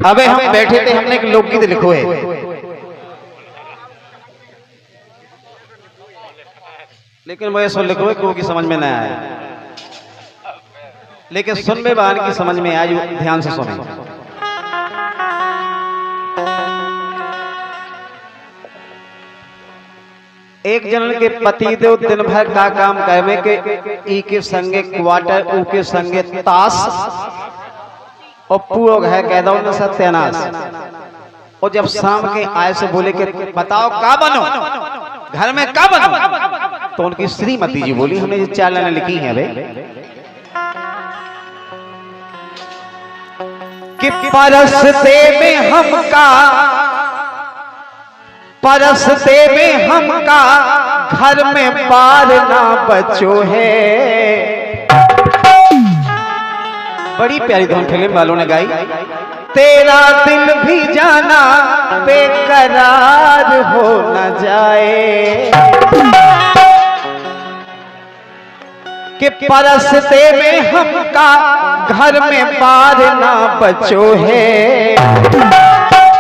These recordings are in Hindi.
अबे हम बैठे थे, हमने एक लोकगीत लिखो है, लेकिन मुझे सुन लिखो है क्योंकि समझ में ना आया, लेकिन सुन में बान की समझ में आई, ध्यान से सुने। एक जन के पति देव दिन भर का काम करे के ई के संगे क्वार्टर, ऊ के संगे ताश, और पूरा घर कह दो न सत्यानाश। और जब शाम के आए से बोले कि बताओ का बनो, घर में का बनो, तो उनकी श्रीमती जी बोली हमने ये 4 लाइनें लिखी हैं भाई कि परसते में हमका, परसते में हमका घर में पार ना बचो है। बड़ी प्यारी धुन फिल्म वालों ने गाई। तेरा दिल भी जाना बेकरार हो न जाए, कि परसते में हमका घर में पार ना बचो है।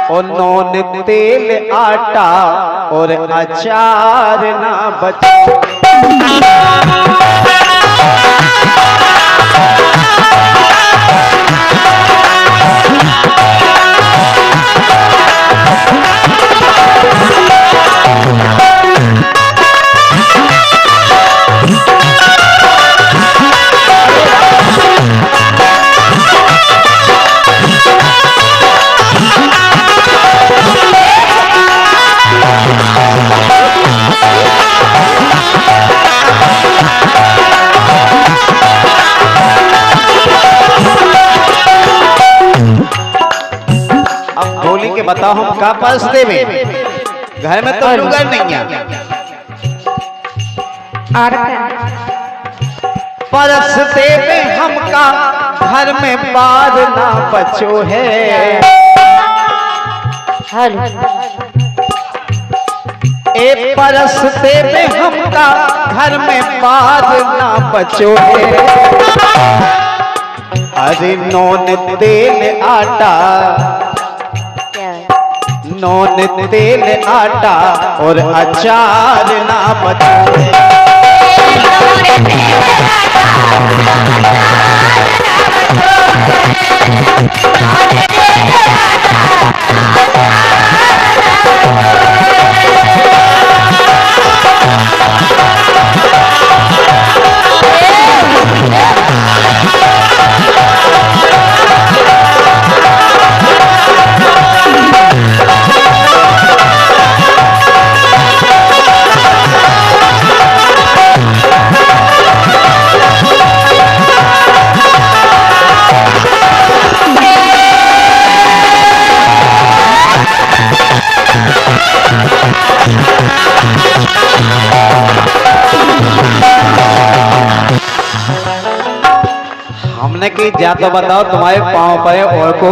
और नून तेल आटा और अचार ना बचो। बताओ हम का परसते में, घर में तो लुगर नहीं है। परसते में हमका घर में पार ना बचो है। ए परसते में हमका घर में पार ना बचो है। अरे नून तेल आटा, नून तेल आटा और अचार ना बचो। हमने की जा तो बताओ तुम्हारे पांव पे और को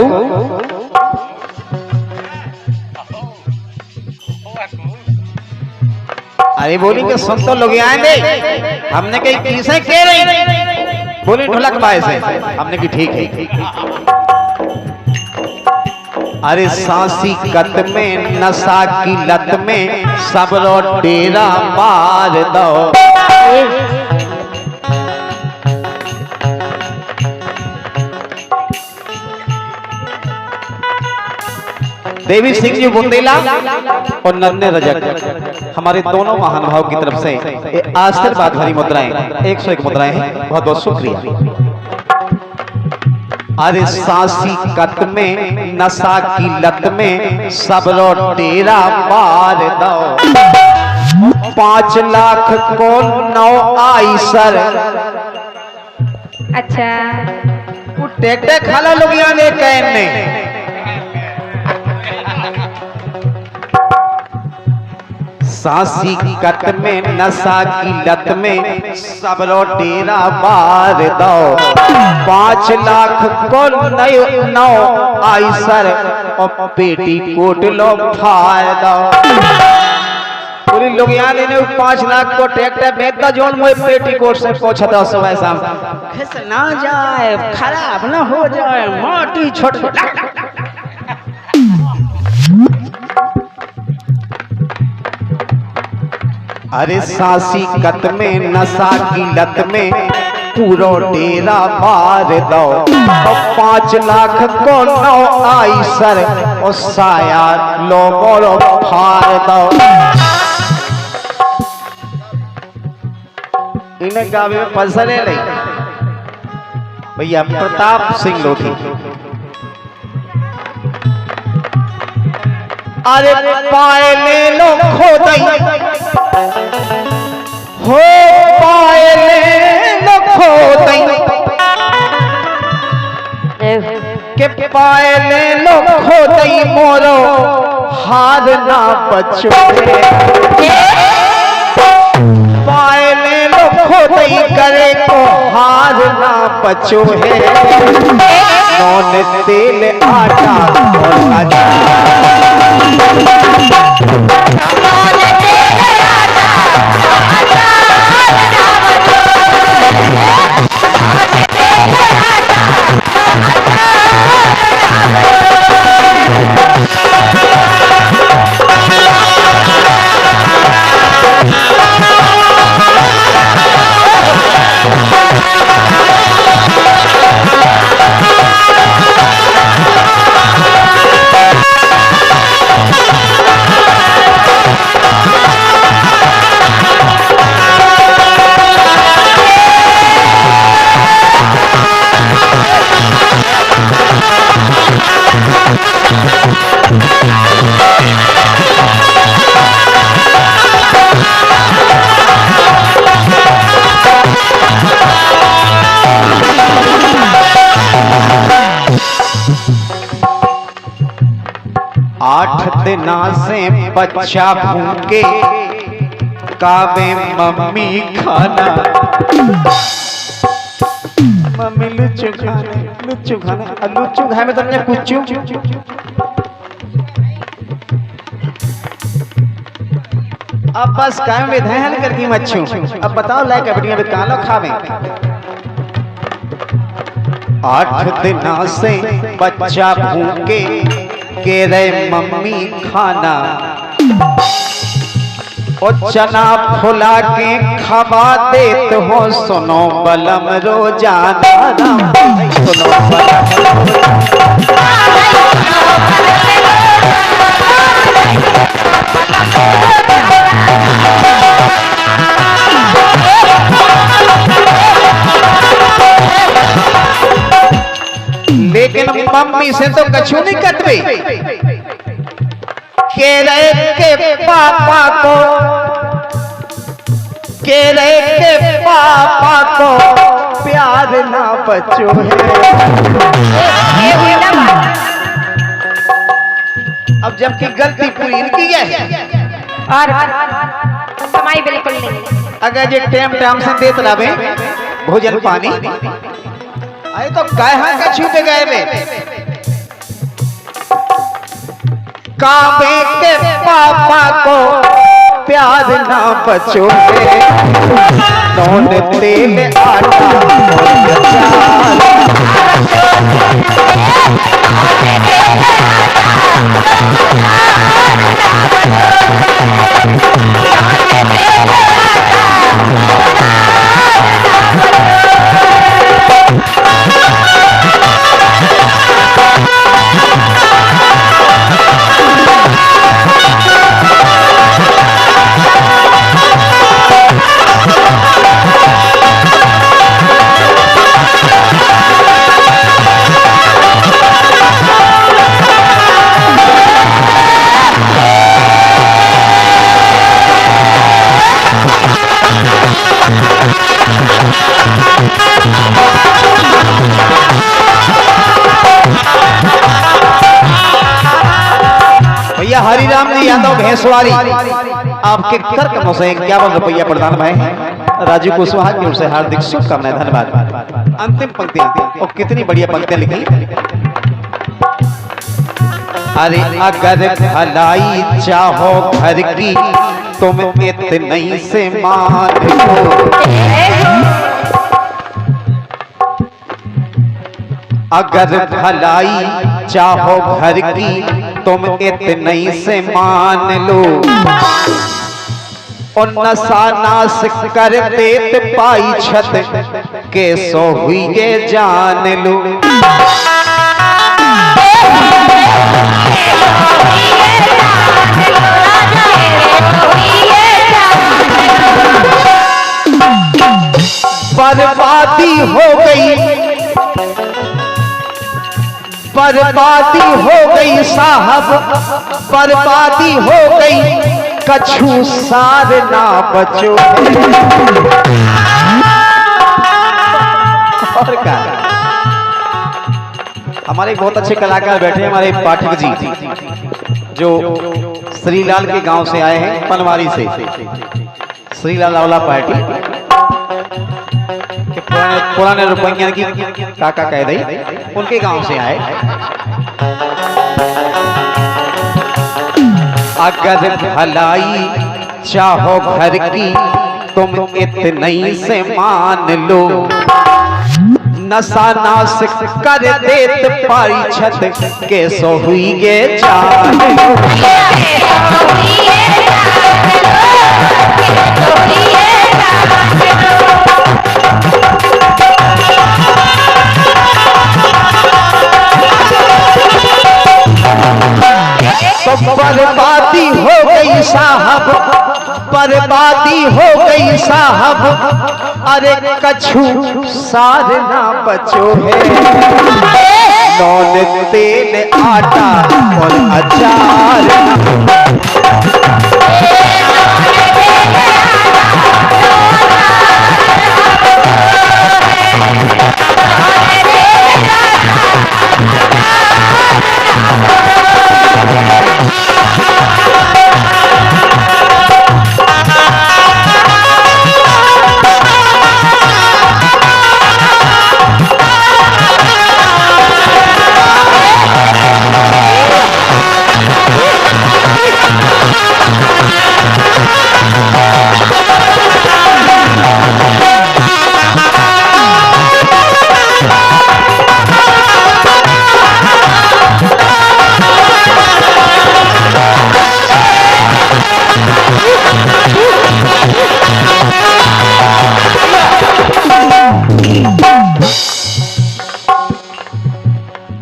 अरे बोली कि सुन तो लोग आएंगे। हमने कही किसे कह रही, बोली ढोलक बाय से। हमने की ठीक है। अरे सांसी कत में नशा की लत में सब रो डेरा मार दो। देवी सिंह जी बुंदेला और नन्हे रजक हमारे दोनों महानुभाव की तरफ से आशीर्वाद भरी मुद्राएं 101 मुद्राएं हैं। बहुत बहुत शुक्रिया। अरे सांसी कत में नशा की लत में सब रो डेरा मार दो। 5 लाख को 9 आई सर। अच्छा वो टेक्टे खाला लोग यहाँ कहने सांसी कत में नशा की लत में सब रो डेरा मार दो। 5 लाख को 9 आई सर और पेटी कोट लो फाड़ दो। पूरी लोग यहाँ लेने 5 लाख को ट्रैक्टर बेचता जोन मुझे पेटी कोट से पहुंचता सुबह शाम। खिस ना जाए, खराब ना हो जाए, माटी छोट अरे सासी कत में नशा की लत में पूरा डेरा मार दो और 5 लाख को 9 आई सर और साया लो मोरो फाड़ दो। इन्हें गावे में पसरे नहीं भैया प्रताप सिंह लोधी। अरे पाए ले लो खोदई हो पाए ले लो खोदई के पाए ले लो खोदई मोरो हार ना बचो पाए ले लो खोदई करे को हार ना बचो है नौन तेल आटा और दिना से बच्चा भूखे काबे मम्मी खाना मम्मी लुच्चू खाने लुच्चू खाए में तुमने कुछ अब बस कायम विधान करके मच्छू। अब बताओ लाइक बढ़िया कालो खावे 8 दिना से बच्चा भूखे के रे मम्मी खाना और चना फुला के खवा देत हो सुनो बलम रोजाना सुनो बलम लेकिन मम्मी से तो कछु नहीं कटवे केरे के पापा को केरे के पापा को प्यार ना बचो है। अब जबकि गलती पूरी इनकी है और कमाई बिल्कुल नहीं। अगर ये टाइम से देते रहे भोजन पानी आए तो कहा कछु पे गए में काबे के पापा को प्यार ना बचो नौन तेल आटा भैया हरिराम जी यादव भैंसवारी आपके कर्क से 51 रुपया प्रदान भय राजू कुशवाहा की ओर से हार्दिक शुभकामनाएं धन्यवाद। अंतिम पंक्तियां और कितनी बढ़िया पंक्तियां लिखी। अरे अगर भलाई चाहो घर की तुम इतनी से मान लो अगर भलाई चाहो घर की तुम इतनी से मान लो और नशा नाश कर देत पाई छत के सो हुई ये जान लो। बर्बादी हो गई, बर्बादी हो गई साहब, बर्बादी हो गई, कछु सार ना बचो। और क्या, हमारे बहुत अच्छे कलाकार बैठे हैं, हमारे पाठक जी जो श्रीलाल के गांव से आए हैं, पनवारी से, श्रीलाल लावला पार्टी पुराने रुपया की काका कह दी, उनके गांव से आए। अगर भलाई चाहो घर की तुम इतनी से मान लो, नशा नाश कर देत पाई छत के सो हुई ये जान लो। तो बर्बादी हो गई साहब, बर्बादी हो गई साहब, अरे कछु सार ना बचो है। नौन तेल आटा और अचार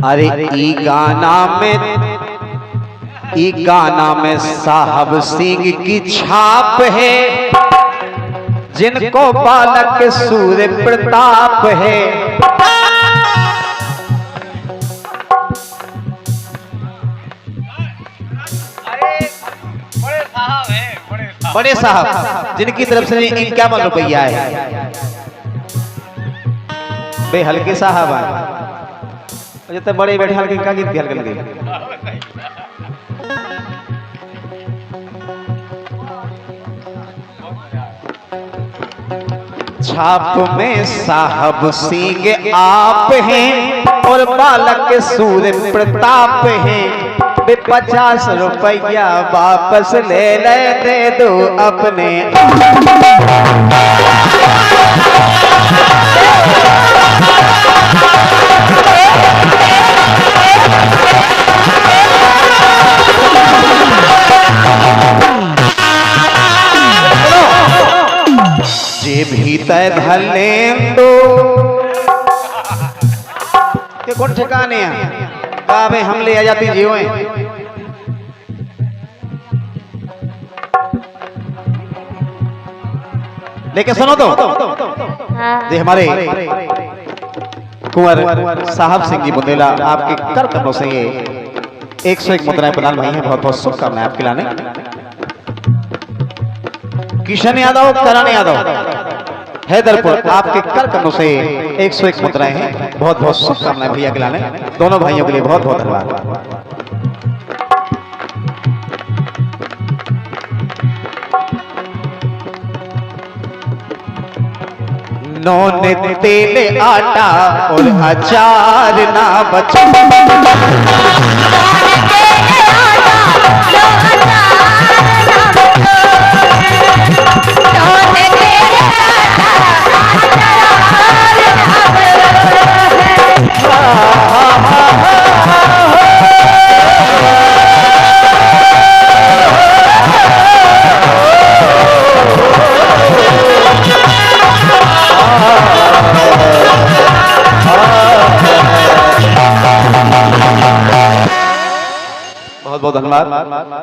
अरे ई गाना में साहब सिंह की छाप है, जिनको बालक सूर्य प्रताप है। बड़े साहब जिनकी तरफ से 51 रुपया है, बे हल्के साहब आए जितने बड़े बैठे हल्के का गिनती हल्के लगे। छाप में साहब सिंह आप हैं और बालक सूर्य प्रताप हैं। 50 रुपया वापस ले दे दो अपने। जे भीतर धले तो के कौन ठिकाने हैं काबे हमले आ जाती जीव लेकिन सुनो तो जे हमारे कुंवर साहब सिंह जी बुंदेला आपके कर कमरों से ये 101 मुद्राएं प्रदान हुई हैं। बहुत बहुत शुभकामनाएं आपके लाने। किशन यादव, करण यादव, हैदरपुर आपके कर कमरों से 101 मुद्राएं हैं। बहुत बहुत शुभकामनाएं भैया के लाने। दोनों भाइयों के लिए बहुत बहुत धन्यवाद। नौन तेल आटा और अचार ना बचे। बहुत धन्यवाद।